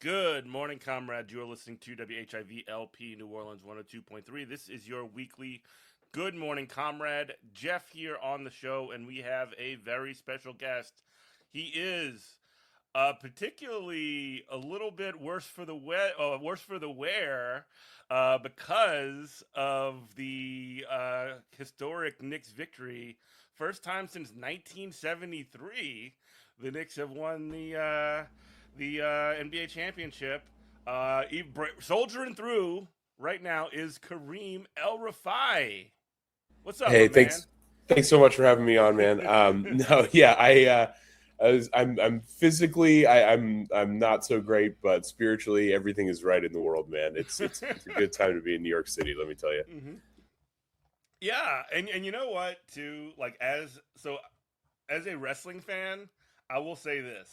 Good morning, comrade. You are listening to WHIV-LP New Orleans 102.3. This is your weekly Good Morning Comrade. Jeff here on the show, and we have a very special guest. He is particularly a little bit worse for the wear, because of the historic Knicks victory. First time since 1973, the Knicks have won the NBA Championship. Soldiering through right now is Kareem Elrefai. What's up, my Hey, man? thanks so much for having me on, man. No, yeah, I'm physically, I'm not so great, but spiritually, everything is right in the world, man. It's a good time to be in New York City, let me tell you. Mm-hmm. Yeah, and you know what? Too, like, as a wrestling fan, I will say this: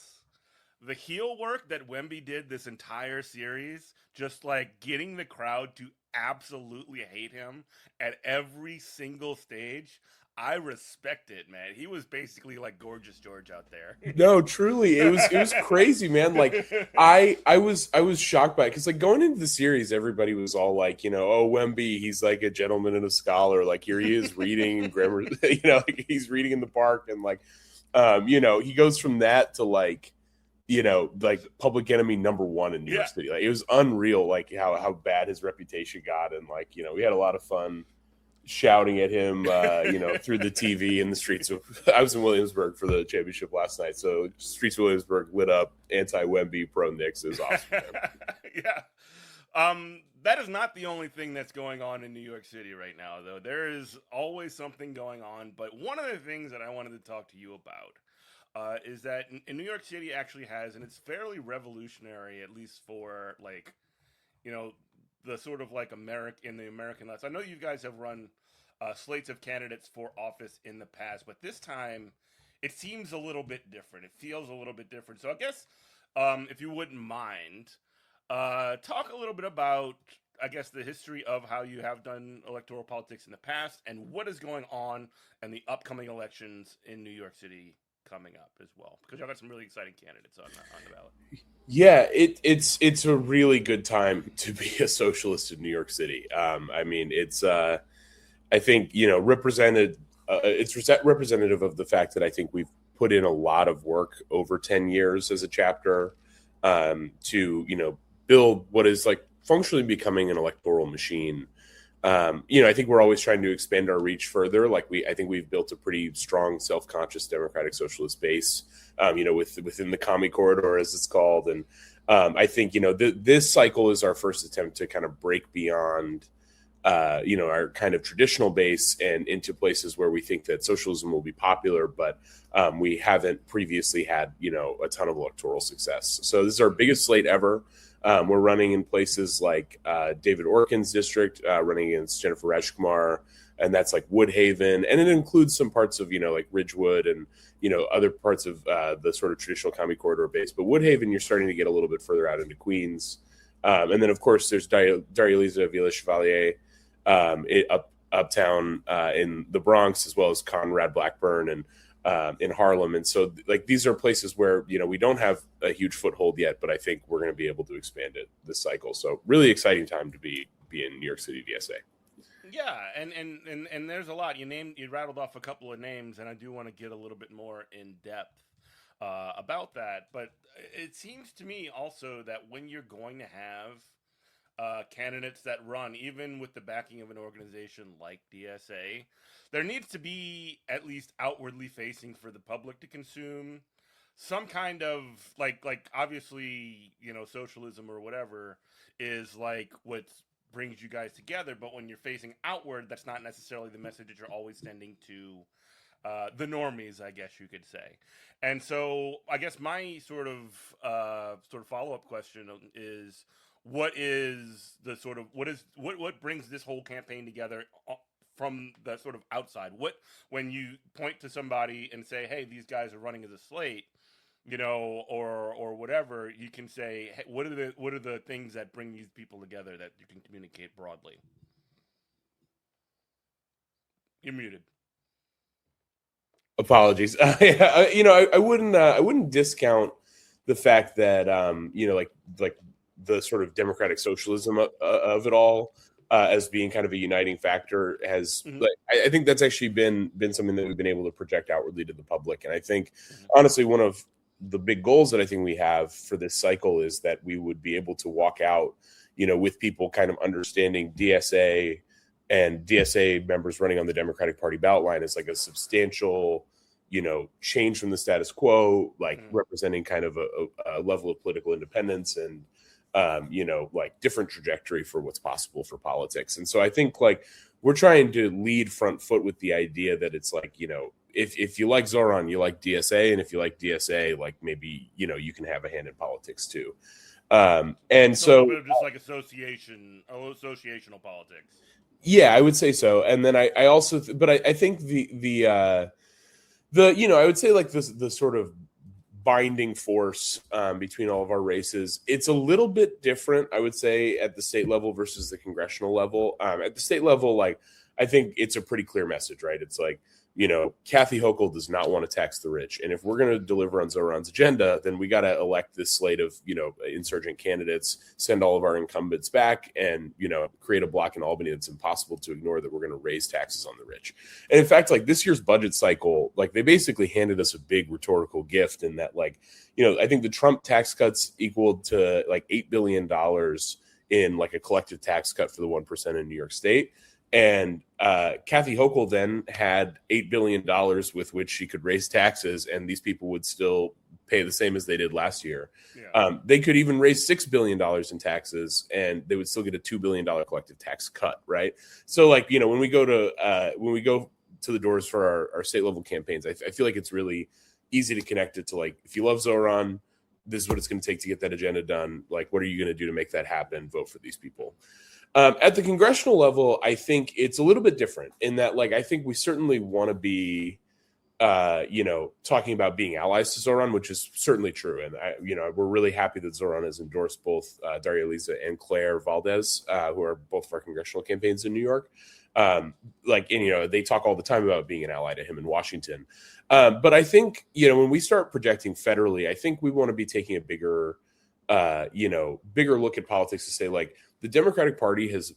the heel work that Wemby did this entire series, just like getting the crowd to absolutely hate him at every single stage, I respect it, man. He was basically like Gorgeous George out there. No, truly, it was crazy, man. Like I was shocked by it because like going into the series, everybody was all like, oh Wemby, he's like a gentleman and a scholar. Like here he is reading grammar, like he's reading in the park and like, he goes from that to like like Public Enemy #1 in New York Yeah. City. Like it was unreal, like how bad his reputation got, and like we had a lot of fun shouting at him, through the TV in the streets of. I was in Williamsburg for the championship last night, so streets of Williamsburg lit up, anti-Wemby, pro Knicks. It was awesome. Yeah. That is not the only thing that's going on in New York City right now, though. There is always something going on. But one of the things that I wanted to talk to you about is that in New York City actually has, and it's fairly revolutionary, at least for like, you know, the sort of like in the American left. I know you guys have run slates of candidates for office in the past, but this time it seems a little bit different. It feels a little bit different. So I guess if you wouldn't mind, talk a little bit about, I guess, the history of how you have done electoral politics in the past and what is going on in the upcoming elections in New York City coming up as well, because y'all got some really exciting candidates on the ballot. Yeah, it's a really good time to be a socialist in New York City. I mean, it's I think represented. It's representative of the fact that I think we've put in a lot of work over 10 years as a chapter to build what is like functionally becoming an electoral machine. I think we're always trying to expand our reach further. Like I think we've built a pretty strong, self-conscious democratic socialist base, within the commie corridor, as it's called. And I think, this cycle is our first attempt to kind of break beyond, our kind of traditional base and into places where we think that socialism will be popular, but we haven't previously had, a ton of electoral success. So this is our biggest slate ever. We're running in places like David Orkin's district, running against Jennifer Rajkumar, and that's like Woodhaven, and it includes some parts of like Ridgewood and other parts of the sort of traditional commie corridor base. But Woodhaven, you're starting to get a little bit further out into Queens, and then of course there's Daria-Liza Villa-Chevalier uptown in the Bronx, as well as Conrad Blackburn and in Harlem. And so like these are places where we don't have a huge foothold yet, but I think we're going to be able to expand it this cycle. So really exciting time to be in New York City DSA. Yeah, and there's a lot. You rattled off a couple of names, and I do want to get a little bit more in depth about that. But it seems to me also that when you're going to have candidates that run, even with the backing of an organization like DSA, there needs to be at least outwardly facing for the public to consume some kind of like obviously socialism or whatever is like what brings you guys together, but when you're facing outward, that's not necessarily the message that you're always sending to the normies, I guess you could say. And so I guess my sort of follow-up question is, what is the sort of what brings this whole campaign together from the sort of outside? What, when you point to somebody and say, hey, these guys are running as a slate, or whatever, you can say, hey, what are the things that bring these people together that you can communicate broadly? You're muted. Apologies. I wouldn't discount the fact that like the sort of democratic socialism of it all as being kind of a uniting factor has Mm-hmm. like I think that's actually been something that we've been able to project outwardly to the public. And I think Mm-hmm. honestly one of the big goals that I think we have for this cycle is that we would be able to walk out, with people kind of understanding DSA and DSA members running on the Democratic Party ballot line as like a substantial, change from the status quo, like representing kind of a level of political independence and, like different trajectory for what's possible for politics. And so I think like we're trying to lead front foot with the idea that it's like, if you like Zoran, you like DSA. And if you like DSA, like maybe, you can have a hand in politics too. And it's a little bit of just like associational politics. Yeah, I would say so. And then I also, but I think the I would say like the sort of binding force between all of our races, it's a little bit different, I would say, at the state level versus the congressional level. At the state level, like, I think it's a pretty clear message, right? It's like, Kathy Hochul does not want to tax the rich. And if we're going to deliver on Zoran's agenda, then we got to elect this slate of, insurgent candidates, send all of our incumbents back and, create a block in Albany that's impossible to ignore, that we're going to raise taxes on the rich. And in fact, like this year's budget cycle, like they basically handed us a big rhetorical gift in that, like, I think the Trump tax cuts equaled to like $8 billion in like a collective tax cut for the 1% in New York State. And Kathy Hochul then had $8 billion with which she could raise taxes, and these people would still pay the same as they did last year. Yeah. They could even raise $6 billion in taxes, and they would still get a $2 billion collective tax cut, right? So, like, when we go to the doors for our state level campaigns, I feel like it's really easy to connect it to, like, if you love Zoran, this is what it's going to take to get that agenda done. Like, what are you going to do to make that happen? Vote for these people. At the congressional level, I think it's a little bit different in that, like, I think we certainly want to be, talking about being allies to Zoran, which is certainly true. And, we're really happy that Zoran has endorsed both Daria Lisa and Claire Valdez, who are both of our congressional campaigns in New York. They talk all the time about being an ally to him in Washington. But I think, when we start projecting federally, I think we want to be taking a bigger look at politics to say, like, the Democratic Party has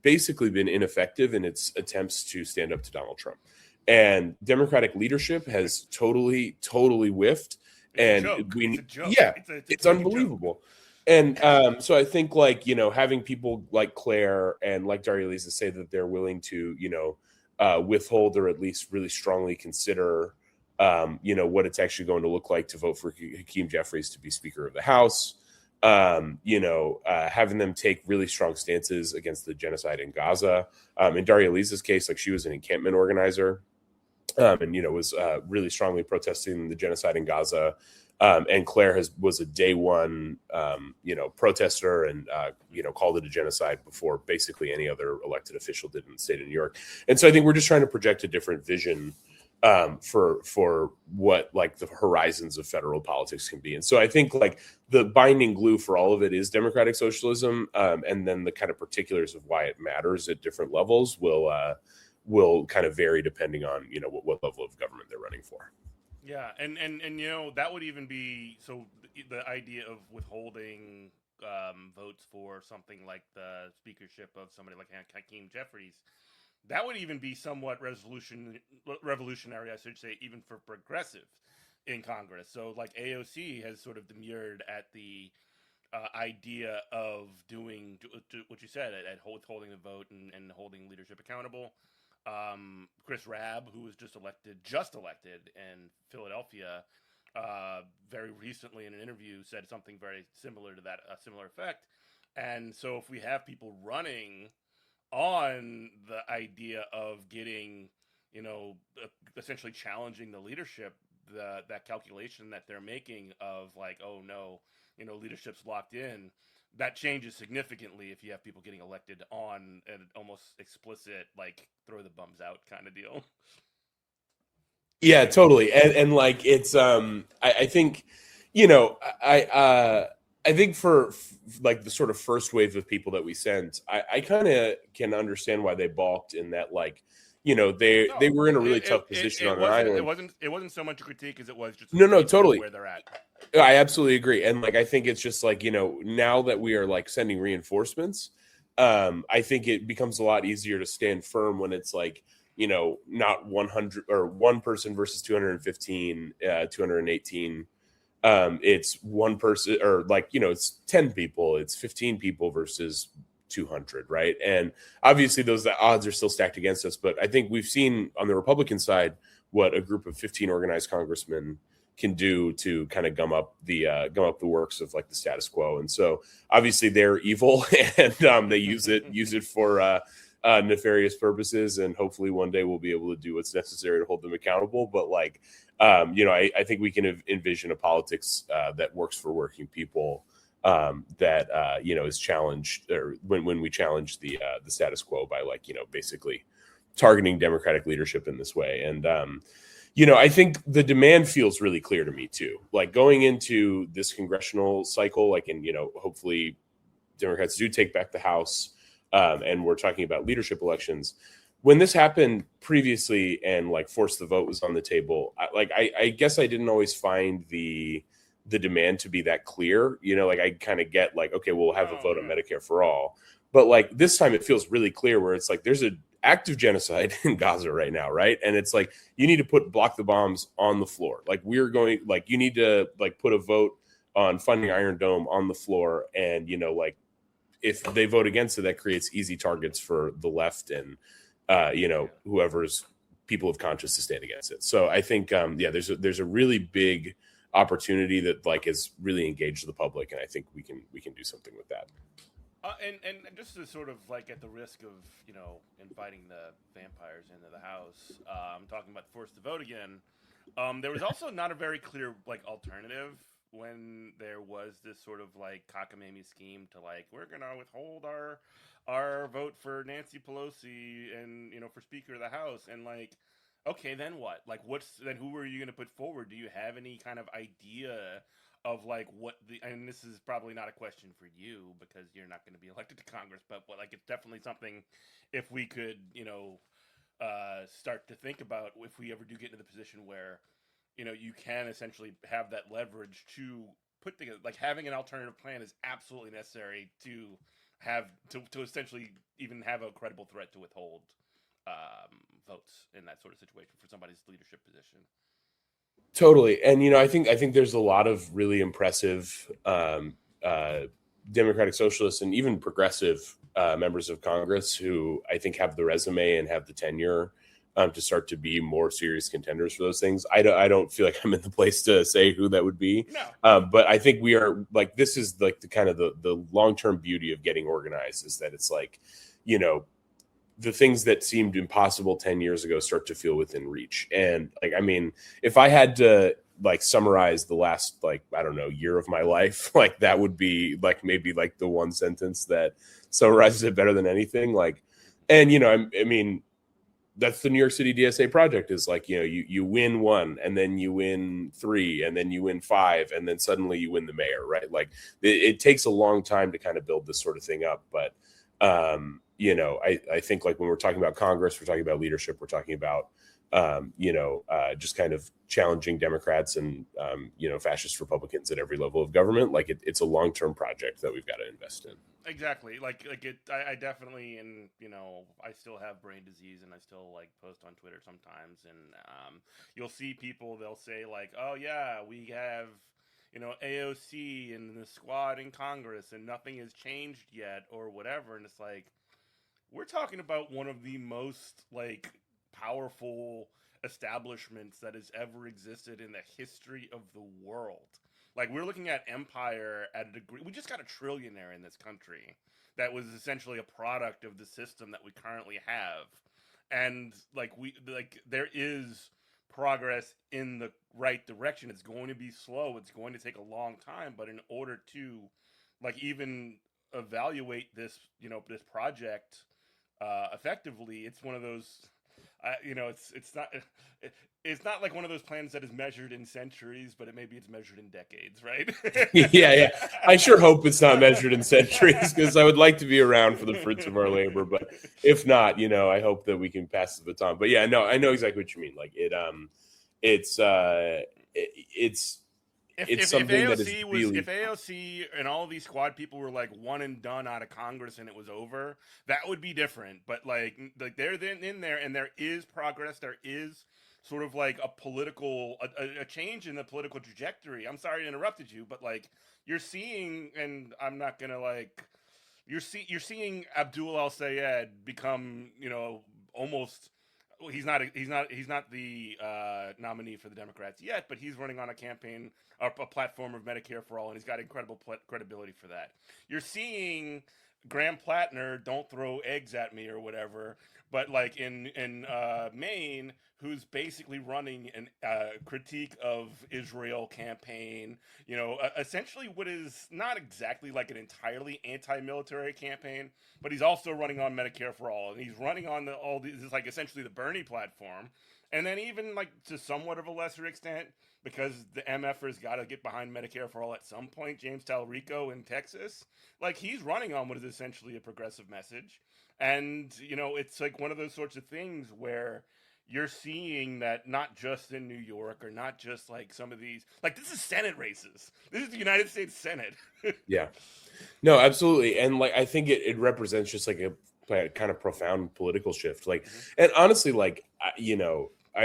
basically been ineffective in its attempts to stand up to Donald Trump. And Democratic leadership has totally whiffed. It's unbelievable. And so I think, like, having people like Claire and like Daria Lisa say that they're willing to, withhold or at least really strongly consider, what it's actually going to look like to vote for Hakeem Jeffries to be Speaker of the House. Having them take really strong stances against the genocide in Gaza. In Daria Lisa's case, like, she was an encampment organizer, and was really strongly protesting the genocide in Gaza. And Claire was a day one, protester and, called it a genocide before basically any other elected official did in the state of New York. And so I think we're just trying to project a different vision for what, like, the horizons of federal politics can be. And so I think, like, the binding glue for all of it is democratic socialism, and then the kind of particulars of why it matters at different levels will kind of vary depending on what level of government they're running for. Yeah, and that would even be, so the idea of withholding votes for something like the speakership of somebody like Hakeem Jeffries, that would even be somewhat revolutionary, I should say, even for progressives in Congress. So, like, AOC has sort of demurred at the idea of doing what you said, at withholding the vote and holding leadership accountable. Chris Rabb, who was just elected in Philadelphia, very recently in an interview said something very similar to that, a similar effect. And so if we have people running on the idea of getting, essentially challenging the leadership, that calculation that they're making of, like, oh no, leadership's locked in, that changes significantly if you have people getting elected on an almost explicit, like, throw the bums out kind of deal. Yeah, totally. And like, it's, I think, I think for like the sort of first wave of people that we sent, I kind of can understand why they balked in that, like, they No, were in a really it, tough it, position it on an wasn't it island. wasn't it wasn't so much a critique as it was just a No, statement of totally. where they're at. I absolutely agree. And like, I think it's just like, now that we are like sending reinforcements, I think it becomes a lot easier to stand firm when it's like, not 100 or one person versus 215, 218. It's one person, or like, it's 10 people, it's 15 people versus 200. Right. And obviously the odds are still stacked against us. But I think we've seen on the Republican side what a group of 15 organized congressmen can do to kind of gum up the works of like the status quo. And so obviously they're evil, and they use it for nefarious purposes. And hopefully one day we'll be able to do what's necessary to hold them accountable. But like, I think we can envision a politics that works for working people, that is challenged, or when we challenge the status quo by like, basically targeting Democratic leadership in this way. And I think the demand feels really clear to me too. Like going into this congressional cycle, like, and hopefully Democrats do take back the House, and we're talking about leadership elections. When this happened previously, and like force the vote was on the table, I guess I didn't always find the demand to be that clear. Like I kind of get like, okay, we'll have a vote on Medicare for all, but like this time it feels really clear where it's like there's a active genocide in Gaza right now, right? And it's like you need to block the bombs on the floor. Like you need to like put a vote on funding Iron Dome on the floor, and like if they vote against it, that creates easy targets for the left and whoever's people of conscience to stand against it. So I think there's a really big opportunity that like has really engaged the public, and I think we can do something with that. And just to sort of like at the risk of inviting the vampires into the house, I'm talking about force the vote again. There was also not a very clear like alternative when there was this sort of like cockamamie scheme to like we're gonna withhold our vote for Nancy Pelosi and for Speaker of the House, and like okay, then what? Like who are you gonna put forward? Do you have any kind of idea of like what and this is probably not a question for you because you're not going to be elected to Congress, but like it's definitely something if we could start to think about if we ever do get into the position where you can essentially have that leverage to put together, like having an alternative plan is absolutely necessary to have to essentially even have a credible threat to withhold votes in that sort of situation for somebody's leadership position. Totally. And, I think there's a lot of really impressive Democratic Socialists and even progressive members of Congress who I think have the resume and have the tenure to start to be more serious contenders for those things. I don't feel like I'm in the place to say who that would be. No. But I think we are like, this is like the kind of the long-term beauty of getting organized is that it's like, the things that seemed impossible 10 years ago start to feel within reach. And like, I mean, if I had to like summarize the last, like, I don't know, year of my life, like that would be like, maybe like the one sentence that summarizes it better than anything. Like, and, I mean, that's the New York City DSA project is like, you win one and then you win three and then you win five and then suddenly you win the mayor, right? Like it takes a long time to kind of build this sort of thing up. But, I think like when we're talking about Congress, we're talking about leadership, we're talking about, just kind of challenging Democrats and, fascist Republicans at every level of government. Like it's a long-term project that we've got to invest in. Exactly. Like I definitely, and I still have brain disease and I still like post on Twitter sometimes, and you'll see people, they'll say like, oh yeah, we have, AOC and the squad in Congress and nothing has changed yet or whatever. And it's like, we're talking about one of the most like powerful establishments that has ever existed in the history of the world. Like we're looking at empire at a degree. We just got a trillionaire in this country that was essentially a product of the system that we currently have. And like there is progress in the right direction. It's going to be slow. It's going to take a long time, but in order to like even evaluate this, this project effectively, it's one of those it's not like one of those plans that is measured in centuries, but maybe it's measured in decades, right? Yeah. I sure hope it's not measured in centuries, because I would like to be around for the fruits of our labor. But if not, I hope that we can pass the baton. But yeah, no, I know exactly what you mean. Like it's something that is really. If AOC and all these squad people were like one and done out of Congress and it was over, that would be different. But like they're then in there and there is progress. There is sort of like a change in the political trajectory. I'm sorry to interrupted you, but like you're seeing, and I'm not gonna like you're seeing Abdul Al Sayed become almost. Well, he's not the nominee for the Democrats yet, but he's running on a campaign, a platform of Medicare for all, and he's got incredible credibility for that. You're seeing Graham Plattner, don't throw eggs at me or whatever, but like in Maine, who's basically running a critique of Israel campaign, essentially what is not exactly like an entirely anti-military campaign, but he's also running on Medicare for all, and he's running on all these, like essentially the Bernie platform, and then even like to somewhat of a lesser extent, because the MFers got to get behind Medicare for all at some point, James Talrico in Texas, like he's running on what is essentially a progressive message, and it's like one of those sorts of things where you're seeing that not just in New York or not just like some of these, like this is Senate races. This is the United States Senate. Yeah. No, absolutely. And like I think it represents just like a kind of profound political shift. Like, and honestly, like I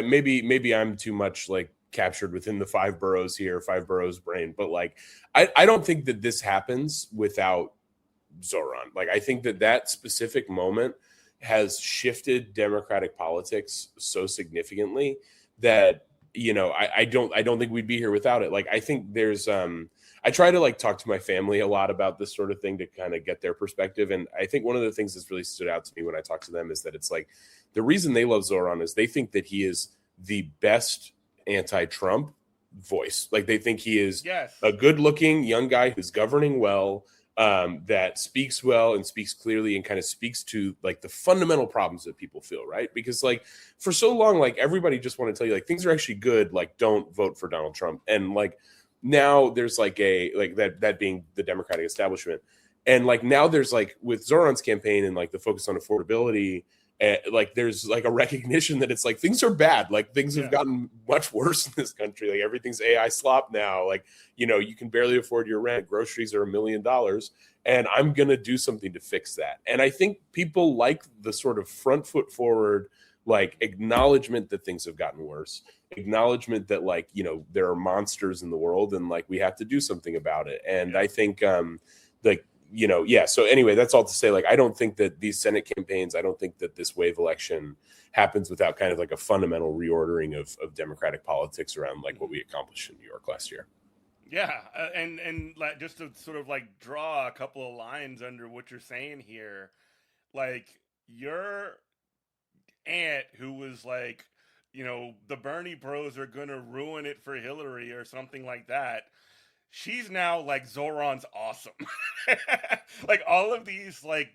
maybe I'm too much like captured within the five boroughs brain, but like I don't think that this happens without Zoran. Like I think that specific moment has shifted Democratic politics so significantly that I don't think we'd be here without it. Like I think there's I try to like talk to my family a lot about this sort of thing to kind of get their perspective, and I think one of the things that's really stood out to me when I talk to them is that it's like the reason they love Zoran is they think that he is the best anti-Trump voice. Like they think he is a good-looking young guy who's governing well, that speaks well and speaks clearly and kind of speaks to like the fundamental problems that people feel, right? Because like for so long, like everybody just want to tell you like things are actually good, like don't vote for Donald Trump. And like now there's like that being the Democratic establishment. And like now there's like with Zoran's campaign and like the focus on affordability, like there's like a recognition that it's like things are bad, like things have gotten much worse in this country, like everything's AI slop now, like you can barely afford your rent, groceries are $1 million, and I'm gonna do something to fix that. And I think people like the sort of front foot forward, like acknowledgement that things have gotten worse, acknowledgement that like there are monsters in the world and like we have to do something about it. And I think like so anyway, that's all to say, like, I don't think that these Senate campaigns, I don't think that this wave election happens without kind of like a fundamental reordering of Democratic politics around like what we accomplished in New York last year. Yeah. And like, just to sort of like draw a couple of lines under what you're saying here, like your aunt who was like, the Bernie bros are going to ruin it for Hillary or something like that. She's now like Zoran's awesome. Like all of these, like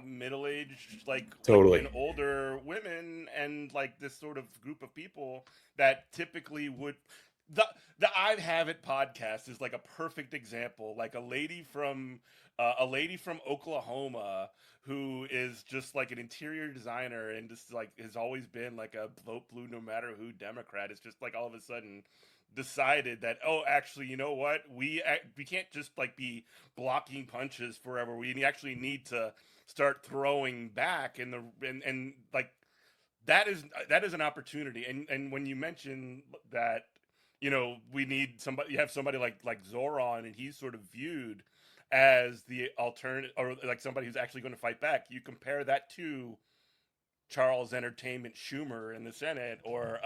middle-aged, Totally. and older women, and like this sort of group of people that typically would. The I Have It podcast is like a perfect example. Like a lady from Oklahoma who is just like an interior designer and just like has always been like a vote blue no matter who Democrat. It's just like all of a sudden decided that, oh, actually, you know what, we can't just like be blocking punches forever. We actually need to start throwing back, and like that is an opportunity. And when you mention that, we need somebody, you have somebody like Zoran, and he's sort of viewed as the alternative, or like somebody who's actually going to fight back. You compare that to Charles Entertainment Schumer in the Senate, or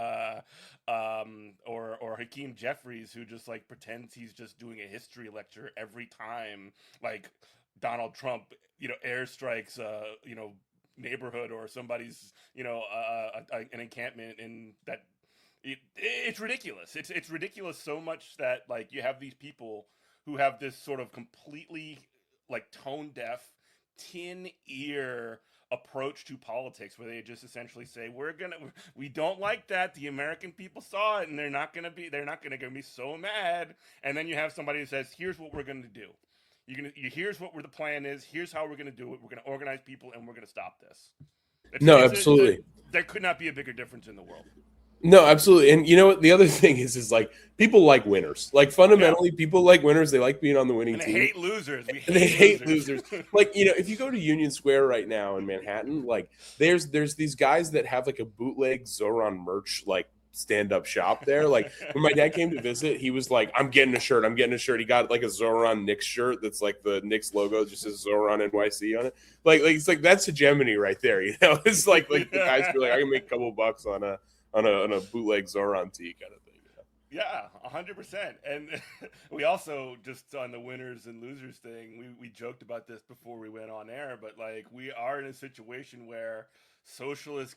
Hakeem Jeffries, who just like pretends he's just doing a history lecture every time like Donald Trump airstrikes neighborhood or somebody's an encampment in that. It's ridiculous. It's ridiculous so much that like you have these people who have this sort of completely like tone deaf, tin ear approach to politics where they just essentially say we don't like that, the American people saw it and they're not gonna be so mad, and then you have somebody who says, here's what we're gonna do. Here's what the plan is. Here's how we're gonna do it. We're gonna organize people and we're gonna stop this. Absolutely. There could not be a bigger difference in the world. No, absolutely. And you know what? The other thing is like people like winners. Like fundamentally, people like winners. They like being on the winning team. They hate losers. They hate losers. Like, if you go to Union Square right now in Manhattan, like there's these guys that have like a bootleg Zoran merch, like stand-up shop there. Like when my dad came to visit, he was like, I'm getting a shirt. He got like a Zoran Knicks shirt that's like the Knicks logo just says Zoran NYC on it. Like it's like that's hegemony right there. It's like the guys feel like I can make a couple bucks on a bootleg Zoran tee kind of thing. Yeah, 100%. And we also, just on the winners and losers thing, we joked about this before we went on air, but like we are in a situation where socialist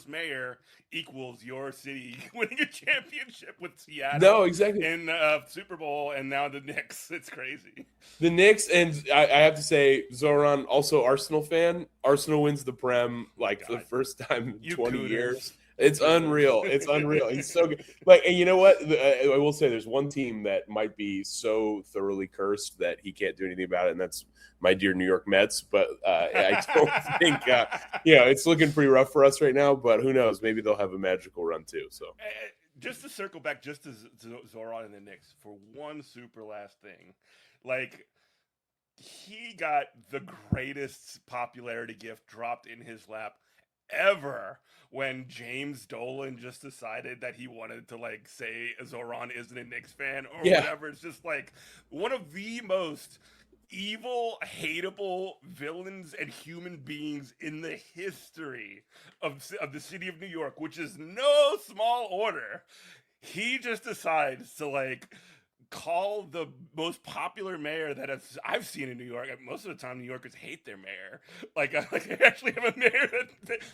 mayor equals your city winning a championship with Seattle. No, exactly. In Super Bowl, and now the Knicks. It's crazy. The Knicks, and I have to say, Zoran, also Arsenal fan. Arsenal wins the Prem for the first time in 20 years. It's unreal. It's unreal. He's so good. And you know what? I will say there's one team that might be so thoroughly cursed that he can't do anything about it, and that's my dear New York Mets. But I don't think, it's looking pretty rough for us right now. But who knows? Maybe they'll have a magical run too. So just to circle back, just to Zoran and the Knicks for one super last thing, like he got the greatest popularity gift dropped in his lap ever when James Dolan just decided that he wanted to say Zoran isn't a Knicks fan or whatever. It's just like one of the most evil, hateable villains and human beings in the history of the city of New York, which is no small order. He just decides to call the most popular mayor that I've seen in New York. Most of the time, New Yorkers hate their mayor. They actually have a mayor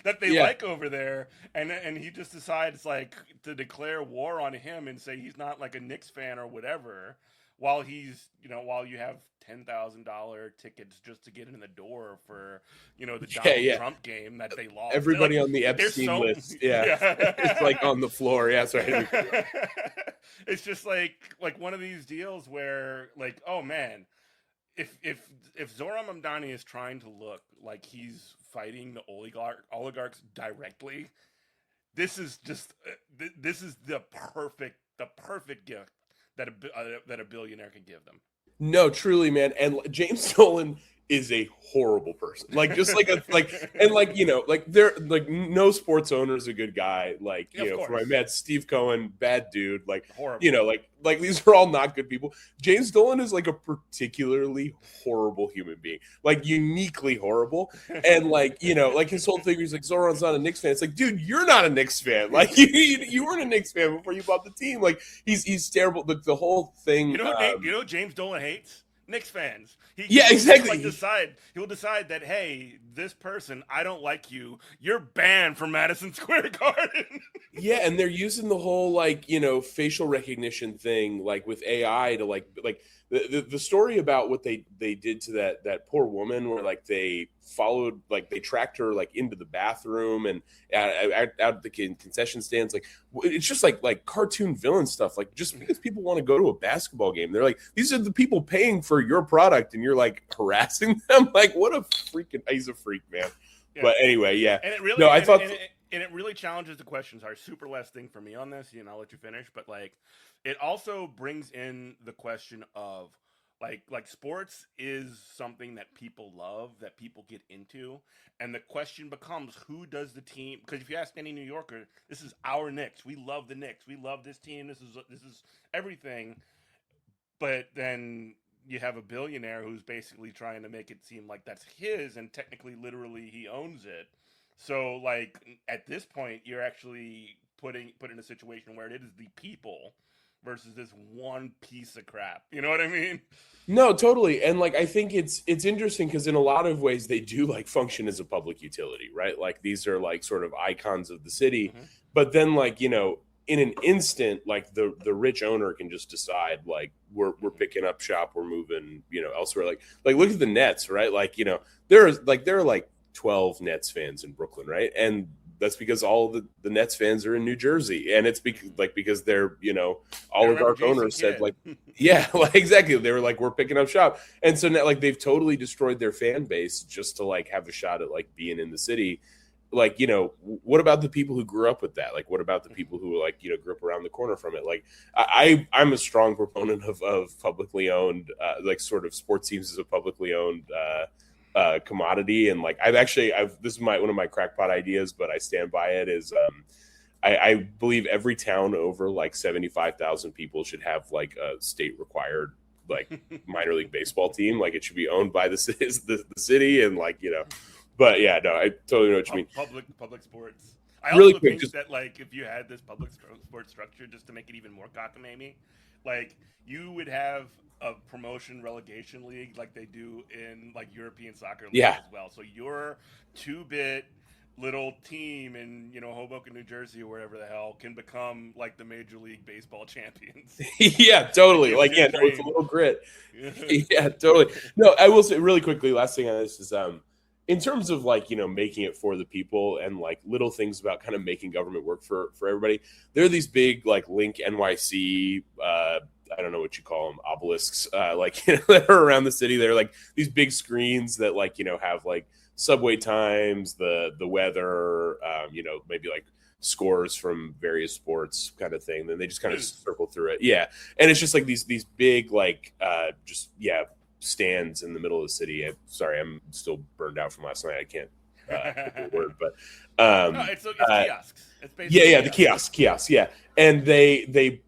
that they like over there, and he just decides to declare war on him and say he's not a Knicks fan or whatever. While while you have $10,000 tickets just to get in the door for the Donald Trump game that they lost. Everybody on the Epstein list, it's on the floor. Yeah, sorry. It's just like one of these deals where oh man, if Zoran Mamdani is trying to look like he's fighting the oligarchs directly, this is the perfect gift that a billionaire can give them. No, truly, man. And James Dolan is a horrible person. They're no sports owner is a good guy. For my Mets, Steve Cohen, bad dude. Horrible. These are all not good people. James Dolan is a particularly horrible human being, uniquely horrible. And his whole thing is Zoran's not a Knicks fan. It's dude, you're not a Knicks fan. You weren't a Knicks fan before you bought the team. He's terrible. The whole thing. You know James Dolan hates? Knicks fans. Exactly. He'll decide that, hey, this person, I don't like you. You're banned from Madison Square Garden. Yeah, and they're using the whole facial recognition thing with AI to the story about what they did to that poor woman where they followed they tracked her into the bathroom and out the concession stands. It's just like cartoon villain stuff. Just because people want to go to a basketball game, they're these are the people paying for your product and you're harassing them. What a freaking, he's a freak, man. Yeah. But anyway, yeah. And it really and it really challenges the question. Sorry, super last thing for me on this, I'll let you finish, but it also brings in the question of sports is something that people love, that people get into, and the question becomes, who does the team? Because if you ask any New Yorker, this is our Knicks. We love the Knicks. We love this team. This is everything. But then you have a billionaire who's basically trying to make it seem like that's his, and technically, literally, he owns it. So, at this point, you're actually put in a situation where it is the people versus this one piece of crap. You know what I mean? No, totally. And I think it's interesting because in a lot of ways they do function as a public utility, right? These are sort of icons of the city. Mm-hmm. But then in an instant, the rich owner can just decide we're picking up shop, we're moving, elsewhere. Look at the Nets, right? There are 12 Nets fans in Brooklyn, right? And that's because all the Nets fans are in New Jersey, and it's because they're oligarch owners said like, yeah, like exactly. They were like, we're picking up shop, and so now like they've totally destroyed their fan base just to like have a shot at like being in the city. Like, what about the people who grew up with that? Like, what about the people who like grew up around the corner from it? Like, I'm a strong proponent of publicly owned like sort of sports teams as a publicly owned commodity. And like this is one of my crackpot ideas, but I stand by it, is I believe every town over like 75,000 people should have like a state required like minor league baseball team. Like it should be owned by the city, and like but yeah, no, I totally know what you mean. Public sports. I Really also quick, think that like if you had this public sports structure, just to make it even more cockamamie, like you would have a promotion relegation league like they do in like European soccer leagues as well. So your 2-bit little team in Hoboken, New Jersey, or wherever the hell, can become like the Major League Baseball champions. Yeah, totally. Like no, it's a little grit. Yeah, totally. No, I will say really quickly. Last thing on this is in terms of like making it for the people and like little things about kind of making government work for everybody. There are these big like Link NYC I don't know what you call them, obelisks like that are around the city. They're like these big screens that like have like subway times, the weather, maybe like scores from various sports kind of thing. Then they just kind of circle through it. Yeah, and it's just like these big like stands in the middle of the city. I'm still burned out from last night. I can't the word, but no, it's kiosks. It's basically the kiosks. Yeah, and they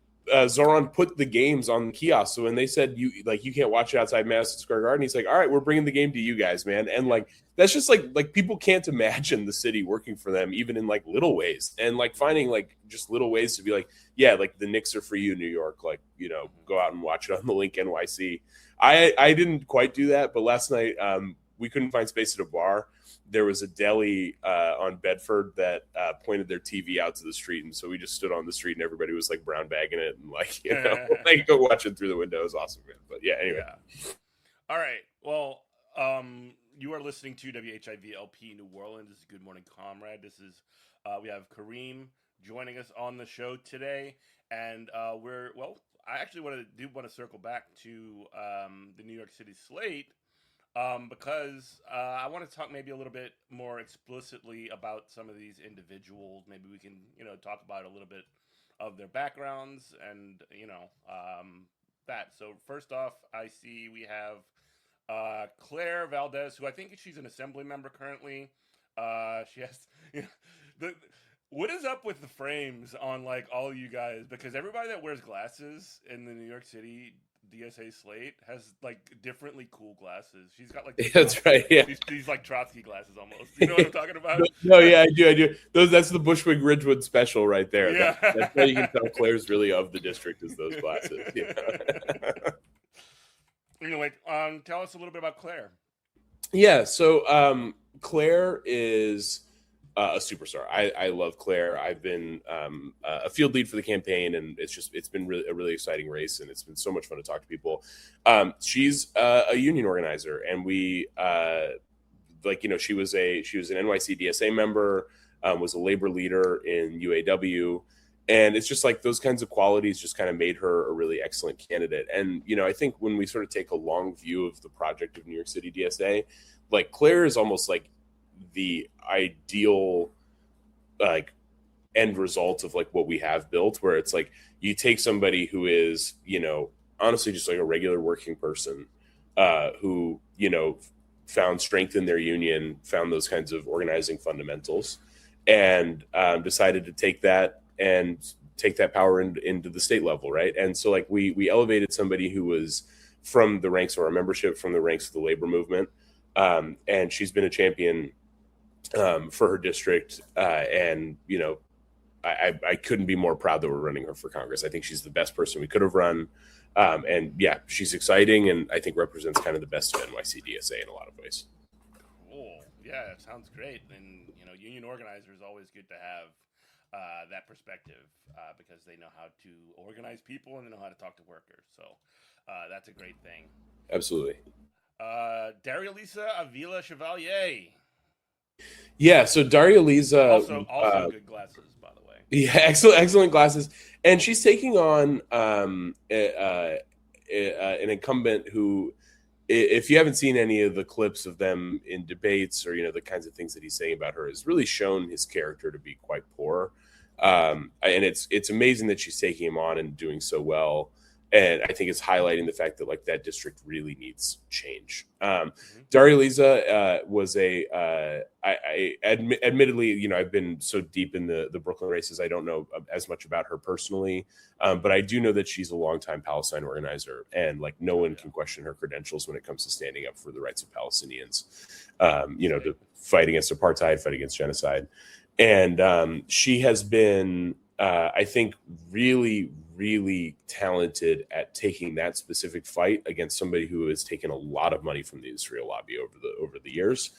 Zoran put the games on the kiosk. So when they said you can't watch it outside Madison Square Garden, he's like, all right, we're bringing the game to you guys, man. And like that's just like people can't imagine the city working for them even in like little ways, and like finding like just little ways to be like, yeah, like the Knicks are for you, New York, like go out and watch it on the Link NYC. I didn't quite do that, but last night we couldn't find space at a bar. There was a deli on Bedford that pointed their TV out to the street, and so we just stood on the street, and everybody was like brown bagging it, and like like go watching through the window. It was awesome, man. But yeah, anyway. Yeah. All right. Well, you are listening to WHIVLP New Orleans. This is Good Morning Comrade. This is we have Kareem joining us on the show today, and I actually want to circle back to the New York City slate. Because I want to talk maybe a little bit more explicitly about some of these individuals. Maybe we can, talk about a little bit of their backgrounds and, that. So first off, I see we have Claire Valdez, who I think she's an assembly member currently. She has what is up with the frames on like all you guys? Because everybody that wears glasses in the New York City DSA slate has like differently cool glasses. She's got like that's right, yeah. These like Trotsky glasses almost. You know what I'm talking about? No, yeah, I do. That's the Bushwick Ridgewood special right there. Yeah. That's how you can tell Claire's really of the district is those glasses. Yeah. Anyway, tell us a little bit about Claire. Yeah, so Claire is a superstar. I love Claire. I've been a field lead for the campaign, and it's been a really exciting race, and it's been so much fun to talk to people. She's a union organizer, and we she was an NYC DSA member, was a labor leader in UAW, and it's just like those kinds of qualities just kind of made her a really excellent candidate. And I think when we sort of take a long view of the project of New York City DSA, like Claire is almost like the ideal like end result of like what we have built, where it's like you take somebody who is honestly just like a regular working person who found strength in their union, found those kinds of organizing fundamentals, and decided to take that power into the state level, right? And so like we elevated somebody who was from the ranks of our membership, from the ranks of the labor movement, and she's been a champion for her district, and I couldn't be more proud that we're running her for Congress. I think she's the best person we could have run, and yeah, she's exciting, and I think represents kind of the best of NYC DSA in a lot of ways. Cool. Yeah, it sounds great. And union organizers always good to have that perspective because they know how to organize people and they know how to talk to workers. So that's a great thing. Absolutely. Daria Lisa Avila Chevalier. Yeah, so Daria Liza, Also good glasses, by the way. yeah, excellent glasses, and she's taking on an incumbent who, if you haven't seen any of the clips of them in debates or the kinds of things that he's saying about her, has really shown his character to be quite poor. And it's amazing that she's taking him on and doing so well. And I think it's highlighting the fact that that district really needs change. Daria Liza was admittedly, I've been so deep in the Brooklyn races, I don't know as much about her personally, but I do know that she's a longtime Palestine organizer, and no one can question her credentials when it comes to standing up for the rights of Palestinians, to fight against apartheid, fight against genocide. And she has been, I think, really, really talented at taking that specific fight against somebody who has taken a lot of money from the Israel lobby over the years.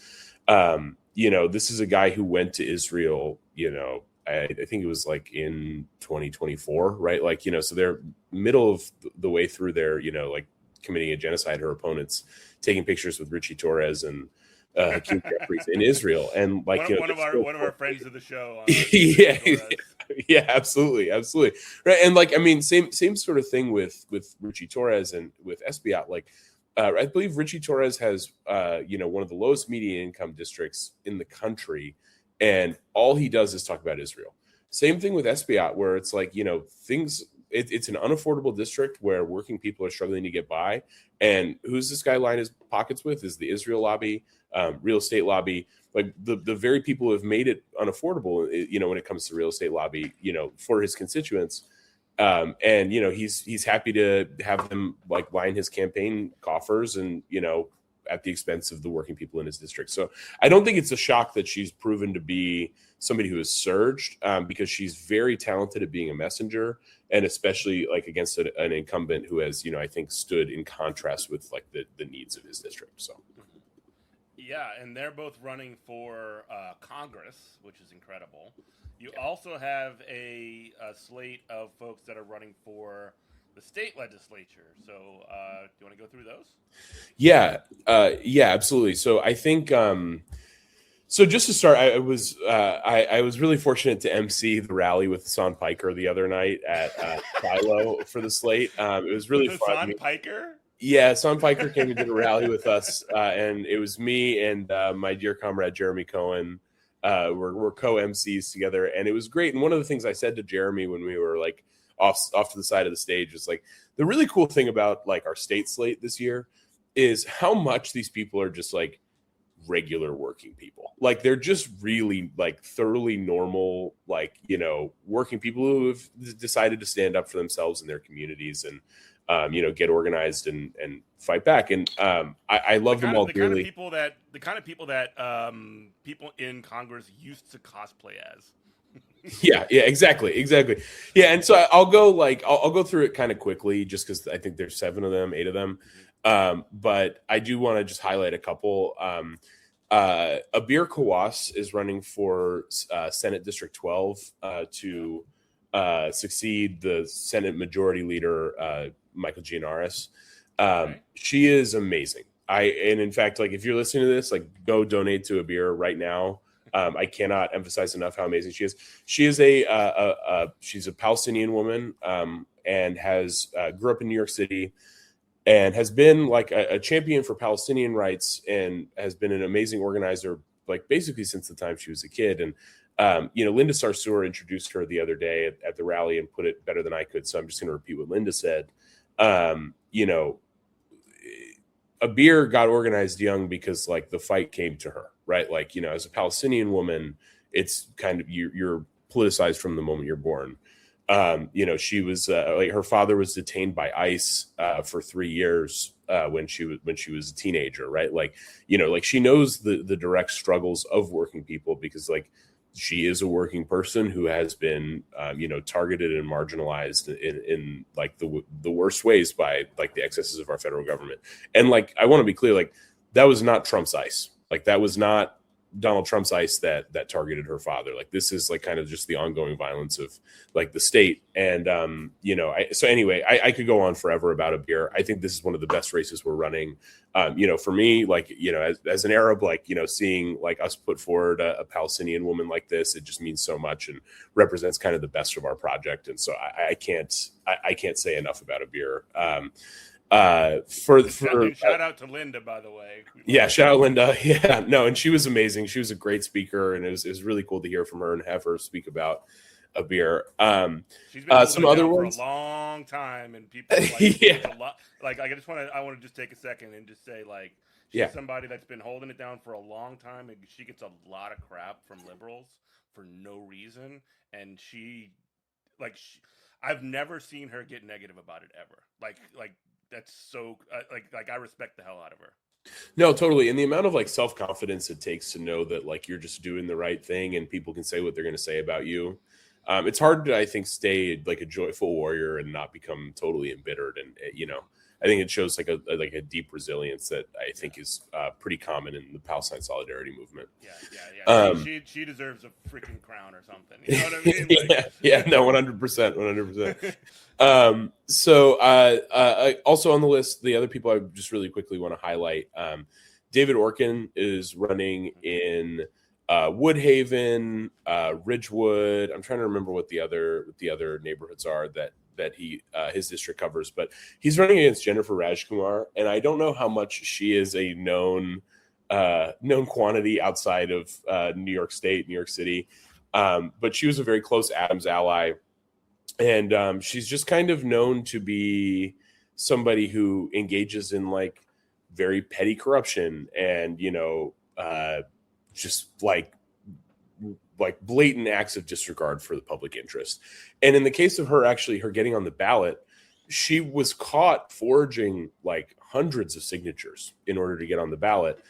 This is a guy who went to Israel, I think it was in 2024, right? So they're middle of the way through their, committing a genocide. Her opponents taking pictures with Richie Torres and Keith Jeffries in Israel, and one of our friends of the show. Yeah, absolutely, right. And same sort of thing with Richie Torres and with Esbiat. I believe Richie Torres has one of the lowest median income districts in the country, and all he does is talk about Israel. Same thing with Esbiat, where it's things. It's an unaffordable district where working people are struggling to get by. And who's this guy line his pockets with is the Israel lobby, real estate lobby, the very people who have made it unaffordable, when it comes to real estate lobby, for his constituents. And, he's happy to have them line his campaign coffers and, at the expense of the working people in his district. So I don't think it's a shock that she's proven to be somebody who has surged, because she's very talented at being a messenger, and especially against an incumbent who has, I think, stood in contrast with the needs of his district. So. Yeah, and they're both running for Congress, which is incredible. You also have a slate of folks that are running for the state legislature. So do you want to go through those? Yeah, absolutely. So I think, so just to start, I was really fortunate to MC the rally with Hassan Piker the other night at Philo for the slate. It was really fun. Hassan Piker? Yeah, Hassan Piker came and did a rally with us, and it was me and my dear comrade Jeremy Cohen. We're co-MCs together, and it was great. And one of the things I said to Jeremy when we were off to the side of the stage was the really cool thing about our state slate this year is how much these people are just regular working people. They're just really thoroughly normal, working people who have decided to stand up for themselves and their communities and get organized and fight back. And I love them all dearly. The kind of people that people in Congress used to cosplay as. Yeah, exactly. Yeah, and so I'll go through it kind of quickly, just because I think there's 8 of them. But I do want to just highlight a couple. Abir Kawas is running for Senate District 12 to succeed the Senate Majority Leader Michael Gianaris. She is amazing. And in fact, if you're listening to this, go donate to Abir right now. I cannot emphasize enough how amazing she is. She is she's a Palestinian woman, and has grew up in New York City, and has been a champion for Palestinian rights, and has been an amazing organizer, basically since the time she was a kid. And Linda Sarsour introduced her the other day at the rally and put it better than I could. So I'm just going to repeat what Linda said. Abir got organized young because the fight came to her, right? As a Palestinian woman, it's kind of, you're politicized from the moment you're born. She was her father was detained by ICE for 3 years when she was a teenager, right? She knows the direct struggles of working people, because she is a working person who has been targeted and marginalized in the worst ways by the excesses of our federal government. And I want to be clear, that was not Trump's ICE. That was not Donald Trump's ICE that targeted her father. Like, this is like kind of just the ongoing violence of like the state. And so anyway, I could go on forever about Abir. I think this is one of the best races we're running. For me, like, as an Arab, like, seeing like us put forward a Palestinian woman like this, it just means so much and represents kind of the best of our project. And so I can't say enough about Abir. Shout out to Linda, by the way. Yeah, shout out Linda. Yeah, no, and she was amazing. She was a great speaker, and it was really cool to hear from her and have her speak about Abir. She's been some other ones for a long time, and people like, yeah. a lot. Like, I want to just take a second and just say, like, she's somebody that's been holding it down for a long time, and she gets a lot of crap from liberals for no reason, and I've never seen her get negative about it ever. Like that's so like I respect the hell out of her. No, totally. And the amount of like self-confidence it takes to know that like you're just doing the right thing and people can say what they're going to say about you. It's hard to, I think, stay like a joyful warrior and not become totally embittered. And, I think it shows like a deep resilience that I think is pretty common in the Palestine solidarity movement. Yeah. She deserves a freaking crown or something. You know what I mean? Like, no, 100%. Also on the list, the other people I just really quickly want to highlight, David Orkin is running in Woodhaven, Ridgewood. I'm trying to remember what the other neighborhoods are that he his district covers, but he's running against Jennifer Rajkumar, and I don't know how much she is a known quantity outside of New York State, New York City, but she was a very close Adams ally, and she's just kind of known to be somebody who engages in like very petty corruption and just like blatant acts of disregard for the public interest. And in the case of her getting on the ballot, she was caught forging like hundreds of signatures in order to get on the ballot.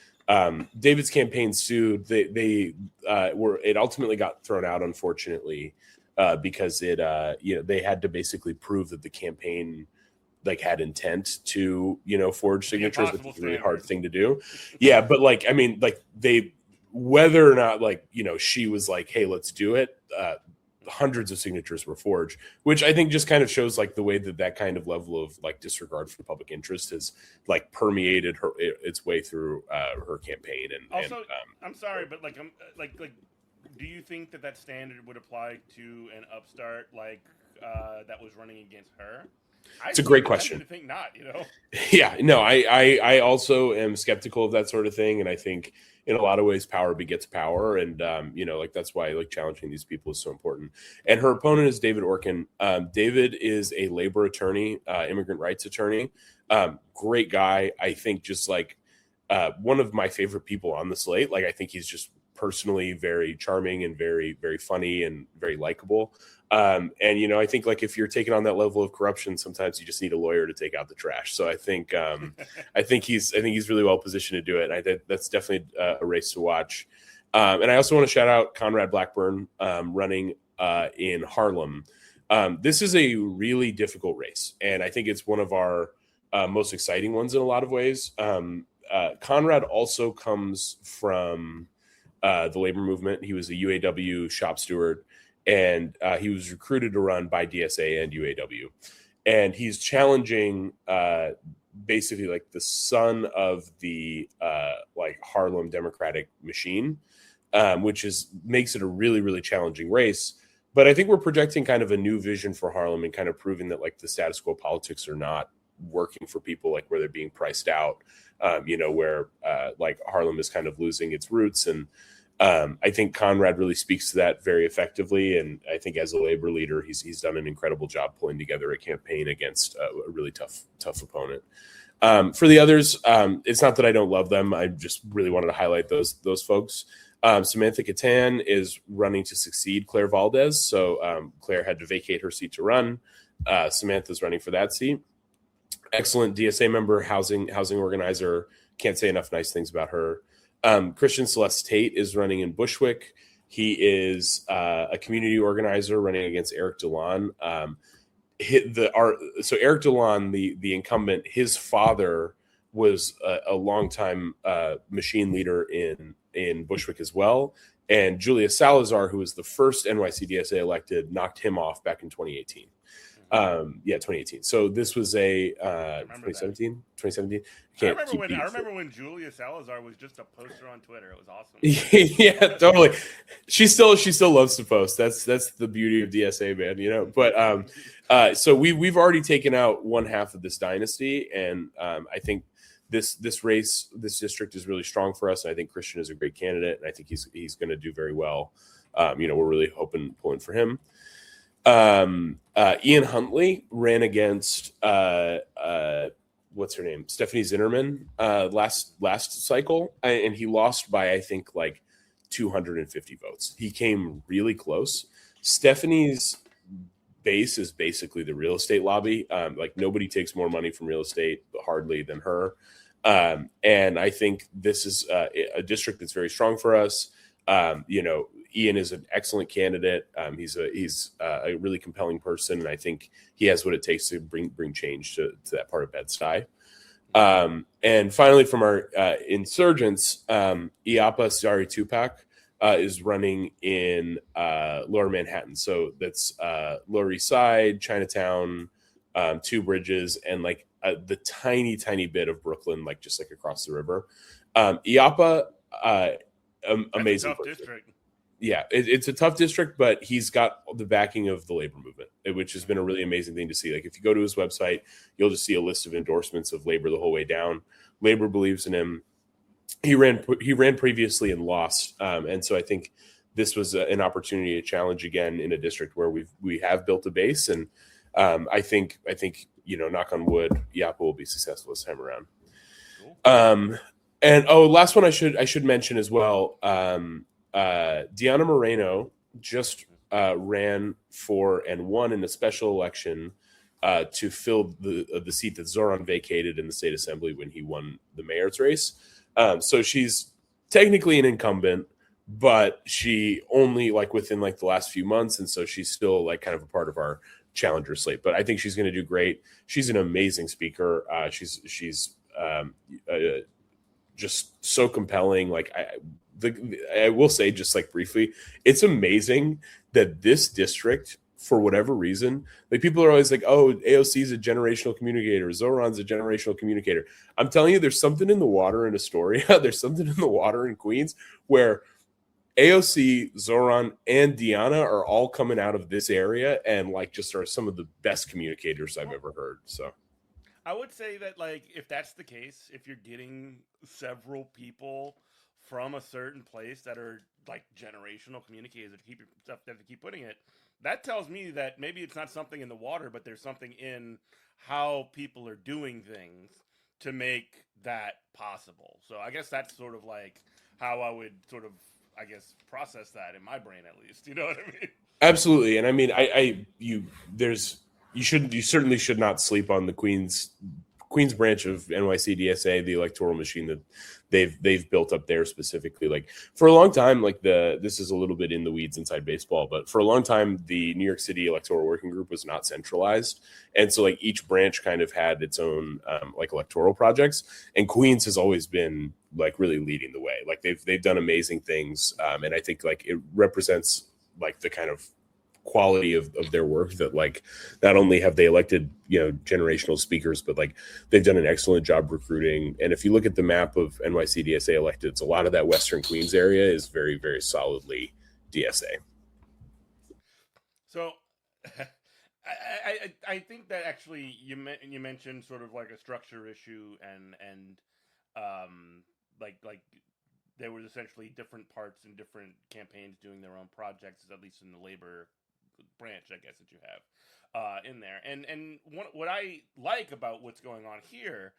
David's campaign sued. It ultimately got thrown out, unfortunately, because they had to basically prove that the campaign like had intent to forge signatures, which is a really hard thing to do. Yeah, but whether or not she was like, hey, let's do it, hundreds of signatures were forged, which I think just kind of shows like the way that kind of level of like disregard for the public interest has like permeated its way through her campaign. And also, I'm sorry, but do you think that standard would apply to an upstart that was running against her? It's a great question. I think not, Yeah, no, I also am skeptical of that sort of thing, and I think in a lot of ways power begets power, and that's why like challenging these people is so important. And her opponent is David Orkin. David is a labor attorney, immigrant rights attorney, great guy. I think just like one of my favorite people on the slate. Like I think he's just personally very charming and very, very funny and very likable. I think like if you're taking on that level of corruption, sometimes you just need a lawyer to take out the trash. So I think he's really well positioned to do it. And I think that's definitely a race to watch. And I also want to shout out Conrad Blackburn running in Harlem. This is a really difficult race, and I think it's one of our most exciting ones in a lot of ways. Conrad also comes from the labor movement. He was a UAW shop steward, and he was recruited to run by DSA and UAW. And he's challenging basically like the son of the Harlem Democratic machine, which makes it a really, really challenging race. But I think we're projecting kind of a new vision for Harlem and kind of proving that like the status quo politics are not working for people, like where they're being priced out, where like Harlem is kind of losing its roots. And I think Conrad really speaks to that very effectively. And I think as a labor leader, he's done an incredible job pulling together a campaign against a really tough opponent. For the others, it's not that I don't love them. I just really wanted to highlight those folks. Samantha Catan is running to succeed Claire Valdez. So Claire had to vacate her seat to run. Samantha's running for that seat. Excellent DSA member, housing organizer. Can't say enough nice things about her. Christian Celeste Tate is running in Bushwick. He is a community organizer running against Eric Delon. So Eric Delon, the incumbent, his father was a longtime machine leader in in Bushwick as well. And Julia Salazar, who was the first NYC DSA elected, knocked him off back in 2018. 2018. So this was a 2017. 2017. I remember when Julia Salazar was just a poster on Twitter. It was awesome. Yeah, totally. She still loves to post. That's the beauty of DSA, man. You know. But so we've already taken out one half of this dynasty, and I think this district is really strong for us. And I think Christian is a great candidate, and I think he's going to do very well. We're really pulling for him. Ian Huntley ran against what's her name, Stephanie Zinnerman last cycle, and he lost by I think like 250 votes. He came really close. Stephanie's base is basically the real estate lobby. Like nobody takes more money from real estate hardly than her. And I think this is a district that's very strong for us. Ian is an excellent candidate. He's a really compelling person, and I think he has what it takes to bring change to that part of Bed-Stuy. And finally, from our insurgents, Iapa Zari Tupac is running in Lower Manhattan. So that's Lower East Side, Chinatown, Two Bridges, and like the tiny bit of Brooklyn, like just like across the river. Iapa, amazing district. Yeah, it's a tough district, but he's got the backing of the labor movement, which has been a really amazing thing to see. Like if you go to his website, you'll just see a list of endorsements of labor the whole way down. Labor believes in him. He ran previously and lost, and so I think this was an opportunity to challenge again in a district where we have built a base, and I think knock on wood, Iapa will be successful this time around. Cool. And last one I should mention as well. Deanna Moreno just ran for and won in a special election to fill the seat that Zoran vacated in the state assembly when he won the mayor's race. So she's technically an incumbent, but she only within the last few months, and so she's still kind of a part of our challenger slate. But I think she's going to do great. She's an amazing speaker. She's just so compelling. I will say just briefly, it's amazing that this district, for whatever reason, people are always oh, AOC is a generational communicator, Zoran's a generational communicator. I'm telling you, there's something in the water in Astoria. There's something in the water in Queens where AOC, Zoran, and Deanna are all coming out of this area and just are some of the best communicators I've ever heard. So I would say that if that's the case, if you're getting several people from a certain place that are generational communicators that keep putting it, that tells me that maybe it's not something in the water, but there's something in how people are doing things to make that possible. So I guess that's sort of how I would process that in my brain, at least. You know what I mean? Absolutely. And I mean, you certainly should not sleep on the Queens branch of NYC DSA, the electoral machine that they've built up there specifically. For a long time, this is a little bit in the weeds inside baseball, but for a long time, the New York City Electoral Working Group was not centralized. And so each branch kind of had its own electoral projects, and Queens has always been really leading the way. They've done amazing things. And I think it represents the kind of quality of their work that not only have they elected generational speakers, but they've done an excellent job recruiting. And if you look at the map of NYC DSA electeds, a lot of that Western Queens area is very, very solidly DSA. So I think that actually you mentioned sort of a structure issue and there was essentially different parts and different campaigns doing their own projects, at least in the labor branch, I guess, that you have in there. And what I like about what's going on here,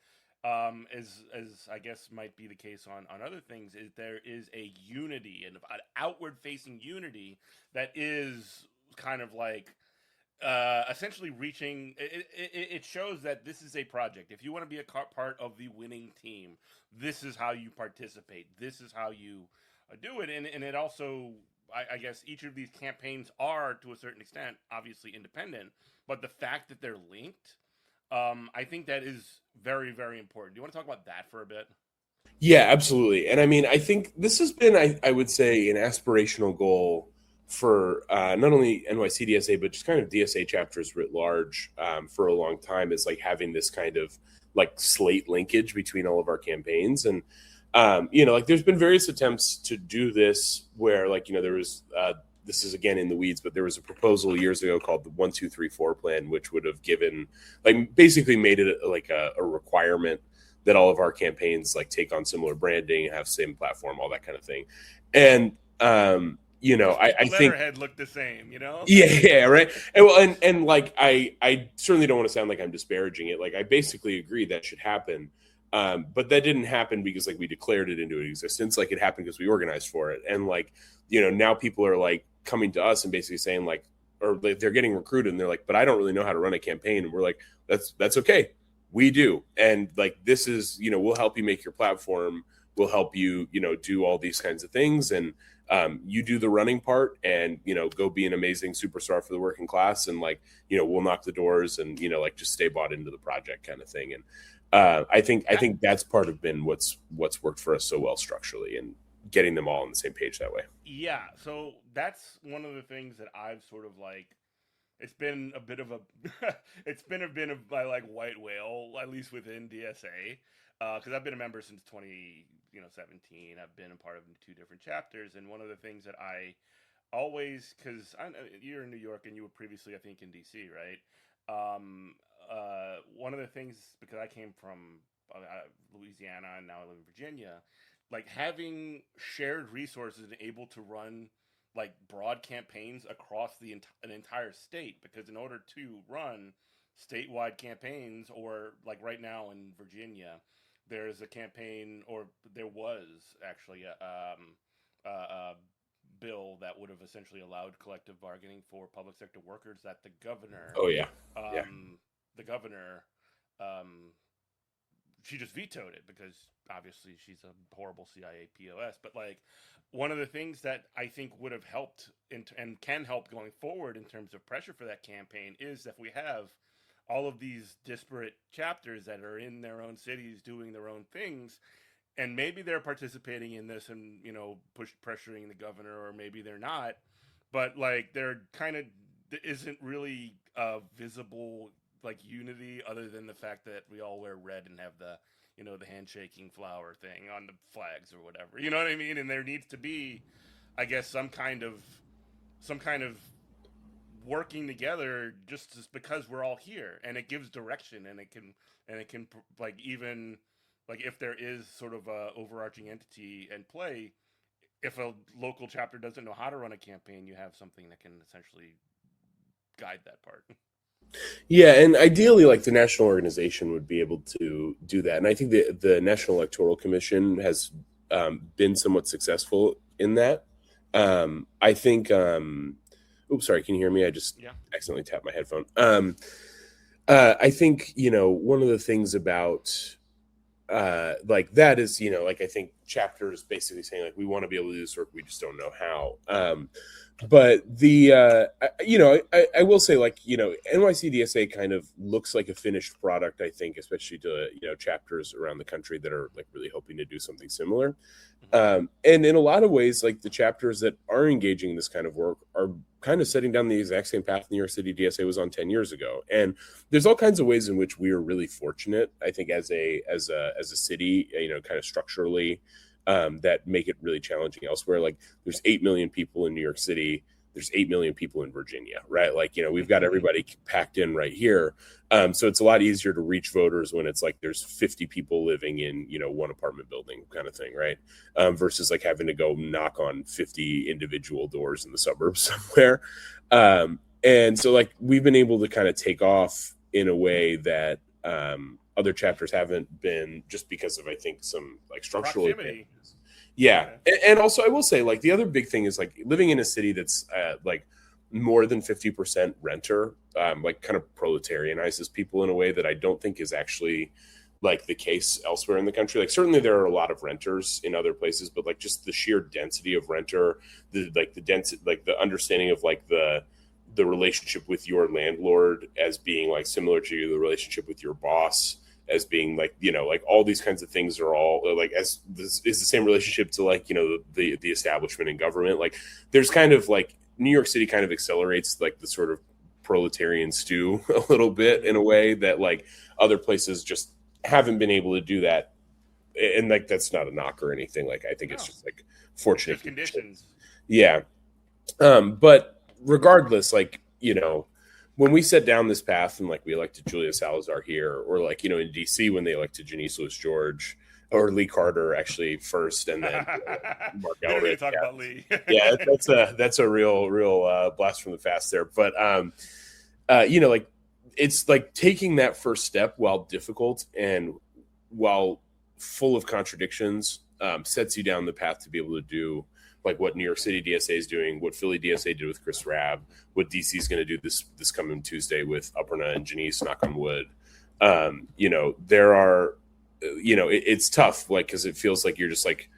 as I guess might be the case on other things, is there is a unity and an outward-facing unity that is kind of essentially reaching. It shows that this is a project. If you want to be a part of the winning team, this is how you participate. This is how you do it. And it also, I guess, each of these campaigns are, to a certain extent, obviously independent. But the fact that they're linked, I think that is very, very important. Do you want to talk about that for a bit? Yeah, absolutely. And I mean, I think this has been, I would say, an aspirational goal for not only NYC DSA, but just kind of DSA chapters writ large for a long time, is like having this kind of like slate linkage between all of our campaigns. And, like there's been various attempts to do this where like, there was, this is again in the weeds, but there was a proposal years ago called the 1-2-3-4 plan, which would have given, like, basically made it like a requirement that all of our campaigns like take on similar branding, have same platform, all that kind of thing. And I The think letterhead looked the same, you know? yeah, right. And well, and like I certainly don't want to sound like I'm disparaging it. Like I basically agree that should happen. But that didn't happen because like we declared it into existence. Like it happened because we organized for it. And like, now people are like coming to us and basically saying like, or they're getting recruited and they're like, but I don't really know how to run a campaign. And we're like, that's okay. We do. And like, this is, we'll help you make your platform. We'll help you, do all these kinds of things. And you do the running part and, go be an amazing superstar for the working class. And like, we'll knock the doors and, like just stay bought into the project kind of thing. And I think that's part of been what's worked for us so well structurally and getting them all on the same page that way. Yeah, so that's one of the things that I've sort of like. It's been a bit of a, it's been a bit of my like white whale, at least within DSA, because I've been a member since 2017. I've been a part of two different chapters, and one of the things that I always, because you're in New York and you were previously, I think, in DC, right? One of the things, because I came from Louisiana and now I live in Virginia, like having shared resources and able to run like broad campaigns across an entire state, because in order to run statewide campaigns, or like right now in Virginia, there's a campaign, or there was actually a bill that would have essentially allowed collective bargaining for public sector workers that Oh yeah. Yeah. the governor um, she just vetoed it because obviously she's a horrible CIA POS. But like one of the things that I think would have helped and can help going forward in terms of pressure for that campaign is that we have all of these disparate chapters that are in their own cities doing their own things, and maybe they're participating in this and pressuring the governor, or maybe they're not, but like they're kind of isn't really visible like unity, other than the fact that we all wear red and have the the handshaking flower thing on the flags or whatever. You know what I mean? And there needs to be, I guess, some kind of working together, just because we're all here, and it gives direction, and it can like, even like if there is sort of a overarching entity and play, if a local chapter doesn't know how to run a campaign, you have something that can essentially guide that part. Yeah, and ideally, like the national organization would be able to do that. And I think the National Electoral Commission has been somewhat successful in that. I think. Oops, sorry. Can you hear me? I just accidentally tapped my headphone. I think one of the things about like that is like I think chapters basically saying like we want to be able to do this work, we just don't know how. But the I will say like NYC DSA kind of looks like a finished product, I think, especially to chapters around the country that are like really hoping to do something similar. And in a lot of ways, like the chapters that are engaging in this kind of work are kind of setting down the exact same path New York City DSA was on 10 years ago. And there's all kinds of ways in which we are really fortunate, I think, as a city, kind of structurally, that make it really challenging elsewhere. Like there's 8 million people in New York City. There's 8 million people in Virginia, right? Like, we've got everybody packed in right here. So it's a lot easier to reach voters when it's like there's 50 people living in, one apartment building kind of thing, right? Versus like having to go knock on 50 individual doors in the suburbs somewhere. And so like we've been able to kind of take off in a way that other chapters haven't been, just because of, I think, some like structural advantages. Yeah. And also I will say like the other big thing is like living in a city that's like more than 50% renter, like kind of proletarianizes people in a way that I don't think is actually like the case elsewhere in the country. Like certainly there are a lot of renters in other places, but like just the sheer density of renter, the density, like the understanding of like the relationship with your landlord as being like similar to the relationship with your boss, as being like, like all these kinds of things are all like, as this is the same relationship to like, the establishment and government. Like there's kind of like New York City kind of accelerates like the sort of proletarian stew a little bit in a way that like other places just haven't been able to do that. And like, that's not a knock or anything. Like, I think it's just like fortunate just conditions. Yeah. But regardless, like, when we set down this path and like we elected Julia Salazar here, or like, in DC when they elected Janice Lewis George or Lee Carter actually first, and then Mark Elrefai. Talk about Lee. Yeah, that's a real blast from the past there. But like it's like taking that first step, while difficult and while full of contradictions, sets you down the path to be able to do like what New York City DSA is doing, what Philly DSA did with Chris Rabb, what DC is going to do this coming Tuesday with Aparna and Janice, knock on wood. There are, it's tough, like, because it feels like you're just like,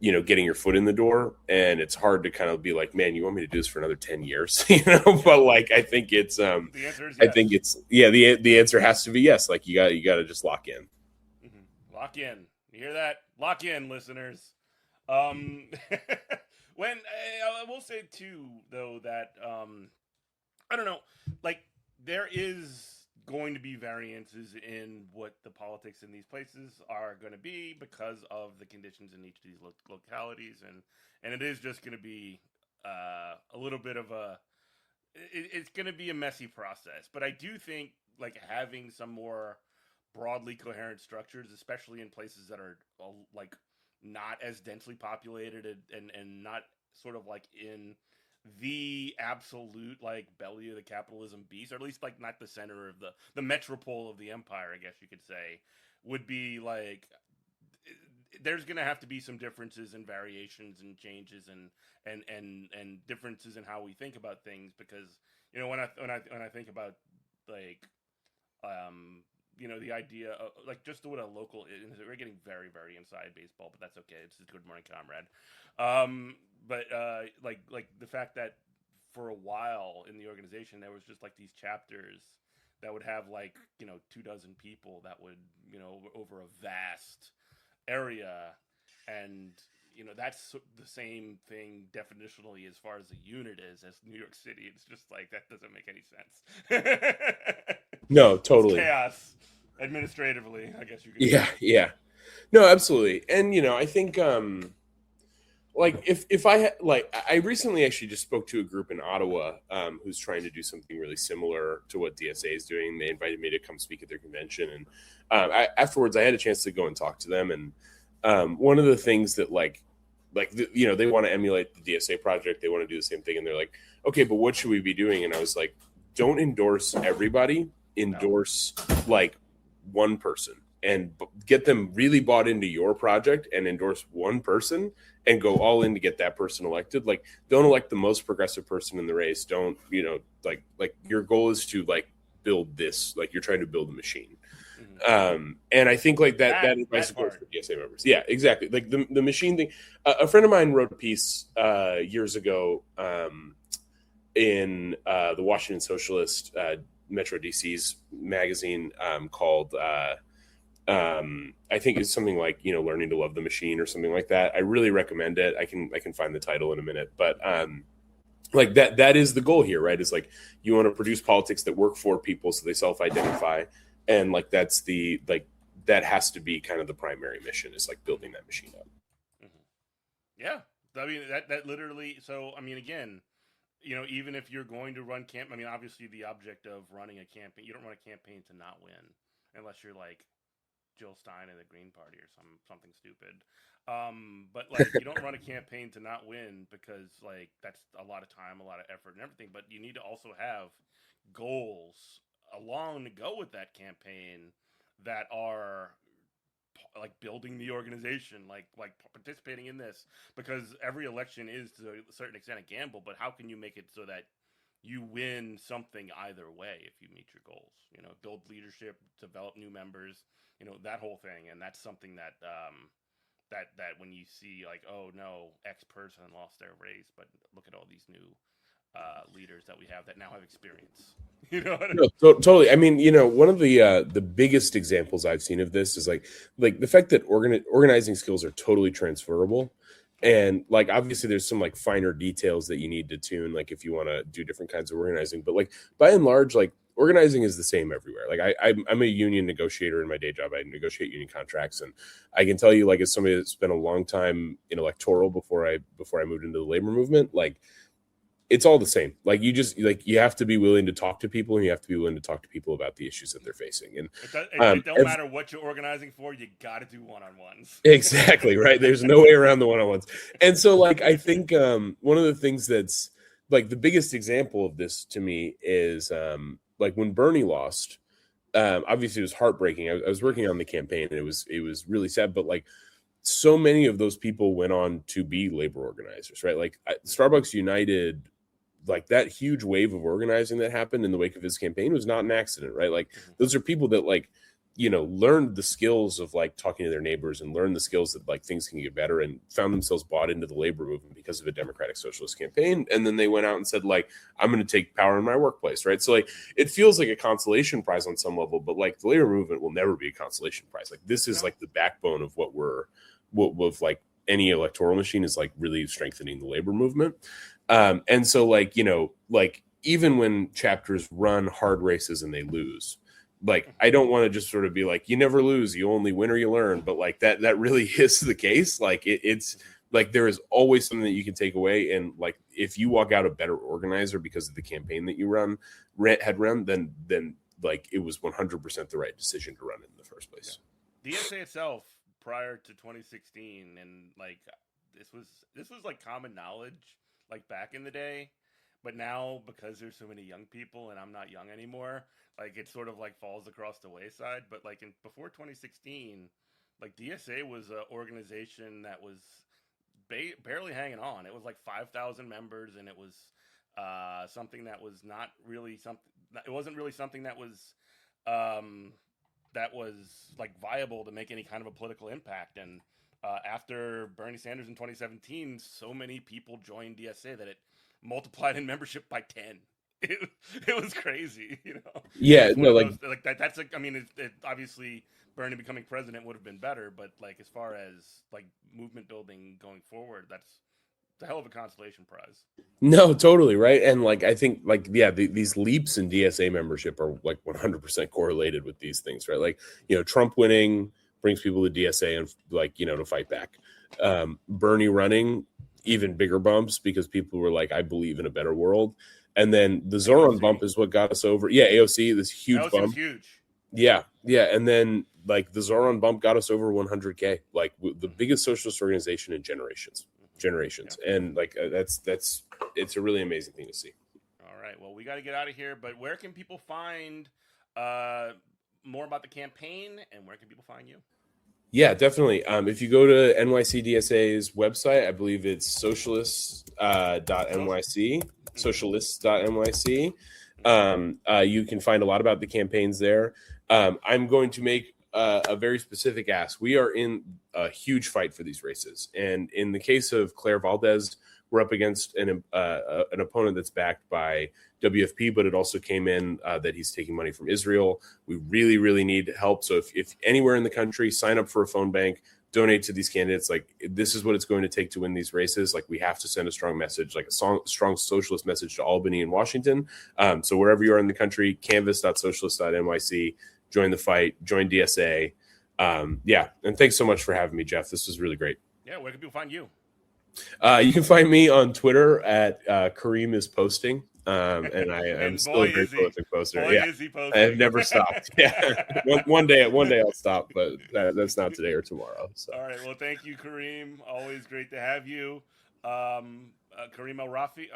getting your foot in the door, and it's hard to kind of be like, man, you want me to do this for another 10 years, but like, I think it's, the answer is yes. I think it's, the answer has to be yes. Like you got to just lock in. Mm-hmm. Lock in. You hear that? Lock in, listeners. When I will say too, though, that I don't know, like there is going to be variances in what the politics in these places are going to be because of the conditions in each of these localities, and it is just going to be a little bit of it's going to be a messy process. But I do think like having some more broadly coherent structures, especially in places that are like not as densely populated and not sort of like in the absolute like belly of the capitalism beast, or at least like not the center of the metropole of the empire, I guess you could say, would be like there's going to have to be some differences and variations and changes and differences in how we think about things, because when I think about like the idea of like just what a local is. We're getting very, very inside baseball, but that's okay. It's a Good Morning Comrade. But like the fact that for a while in the organization, there was just like these chapters that would have like, 24 people that would, over a vast area. And, that's the same thing definitionally as far as a unit is as New York City. It's just like, that doesn't make any sense. No, totally. It's chaos administratively, I guess you could say. Yeah. No, absolutely. And, I think, like if I had, like, I recently actually just spoke to a group in Ottawa who's trying to do something really similar to what DSA is doing. They invited me to come speak at their convention. And afterwards I had a chance to go and talk to them. And one of the things that they want to emulate the DSA project. They want to do the same thing. And they're like, okay, but what should we be doing? And I was like, don't endorse everybody. Endorse like one person and get them really bought into your project, and endorse one person and go all in to get that person elected. Like, don't elect the most progressive person in the race. Don't, like your goal is to like build this, like you're trying to build a machine. Mm-hmm. And I think like that advice goes for DSA members. Yeah, exactly. Like the machine thing. A friend of mine wrote a piece years ago in the Washington Socialist, Metro DC's magazine, called I think it's something like Learning to Love the Machine or something like that. I really recommend it. I can find the title in a minute, but like that is the goal here, right? Is like you want to produce politics that work for people so they self-identify, and like that's the like that has to be kind of the primary mission, is like building that machine up. Mm-hmm. Yeah, I mean that literally. So I mean, again, even if you're going to run obviously the object of running a campaign, you don't run a campaign to not win, unless you're like Jill Stein in the Green Party or something stupid. But like you don't run a campaign to not win, because like that's a lot of time, a lot of effort and everything. But you need to also have goals along to go with that campaign that are like building the organization, like participating in this, because every election is to a certain extent a gamble. But how can you make it so that you win something either way if you meet your goals? Build leadership, develop new members, that whole thing. And that's something that that when you see like, oh no, X person lost their race, but look at all these new leaders that we have that now have experience. You know what I mean? No, totally. I mean, one of the biggest examples I've seen of this is like the fact that organizing skills are totally transferable. And like, obviously there's some like finer details that you need to tune, like if you want to do different kinds of organizing, but like by and large, like organizing is the same everywhere. Like I'm a union negotiator in my day job. I negotiate union contracts. And I can tell you, like, as somebody that's spent a long time in electoral before I moved into the labor movement, like, it's all the same. Like, you have to be willing to talk to people, and you have to be willing to talk to people about the issues that they're facing. And it don't matter what you're organizing for, you got to do one-on-ones. Exactly, right. There's no way around the one-on-ones. And so, like, I think one of the things that's like the biggest example of this to me is like when Bernie lost. Obviously, it was heartbreaking. I was working on the campaign, and it was really sad. But like, so many of those people went on to be labor organizers, right? Like Starbucks United. Like that huge wave of organizing that happened in the wake of his campaign was not an accident, right? Like those are people that like, learned the skills of like talking to their neighbors and learned the skills that like things can get better and found themselves bought into the labor movement because of a democratic socialist campaign. And then they went out and said like, I'm going to take power in my workplace, right? So like, it feels like a consolation prize on some level, but like the labor movement will never be a consolation prize. Like this is like the backbone of what like any electoral machine is like really strengthening the labor movement. And so like, like even when chapters run hard races and they lose, like, I don't want to just sort of be like, you never lose, you only win or you learn. But like that really is the case. Like it's like, there is always something that you can take away. And like, if you walk out a better organizer because of the campaign that you had run, then like it was 100% the right decision to run it in the first place. Yeah. DSA itself prior to 2016. And like, this was like common knowledge, like back in the day, but now because there's so many young people and I'm not young anymore, like it sort of like falls across the wayside. But like before 2016, like DSA was an organization that was barely hanging on. It was like 5,000 members, and it was something that was not really something. It wasn't really something that was like viable to make any kind of a political impact. And after Bernie Sanders in 2017, so many people joined DSA that it multiplied in membership by 10. It was crazy, Yeah, no, like that's I mean, it obviously Bernie becoming president would have been better, but like as far as like movement building going forward, that's a hell of a consolation prize. No, totally, right. And like I think like these leaps in DSA membership are like 100% correlated with these things, right? Like Trump winning brings people to DSA and like to fight back. Bernie running, even bigger bumps because people were like, I believe in a better world. And then the Zoran bump is what got us over. Yeah, AOC, this huge bump. Huge. Yeah. And then like the Zoran bump got us over 100K, like the biggest socialist organization in generations. Yeah. And like it's a really amazing thing to see. All right. Well, we got to get out of here, but where can people find more about the campaign, and where can people find you? Yeah, definitely. If you go to NYC DSA's website, I believe it's socialists.nyc, socialists.nyc. You can find a lot about the campaigns there. I'm going to make a very specific ask. We are in a huge fight for these races. And in the case of Claire Valdez, we're up against an opponent that's backed by WFP, but it also came in that he's taking money from Israel. We really, really need help. So if anywhere in the country, sign up for a phone bank, donate to these candidates. Like, this is what it's going to take to win these races. Like, we have to send a strong message, like a strong socialist message to Albany and Washington. So wherever you are in the country, canvas.socialist.nyc, join the fight, join DSA. And thanks so much for having me, Jeff. This was really great. Yeah, where can people find you? You can find me on Twitter at Kareem is posting. And I am still a great prolific poster. Is he posting? I have never stopped. Yeah, one day I'll stop, but that's not today or tomorrow. So. All right. Well, thank you, Kareem. Always great to have you. Kareem Elrefai.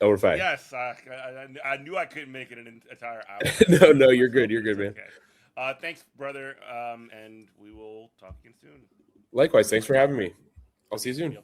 Elrefai. Yes, I knew I couldn't make it an entire hour. No, you're good. You're good, man. Okay. Thanks, brother. And we will talk again soon. Likewise. Thanks for having me. I'll see you soon.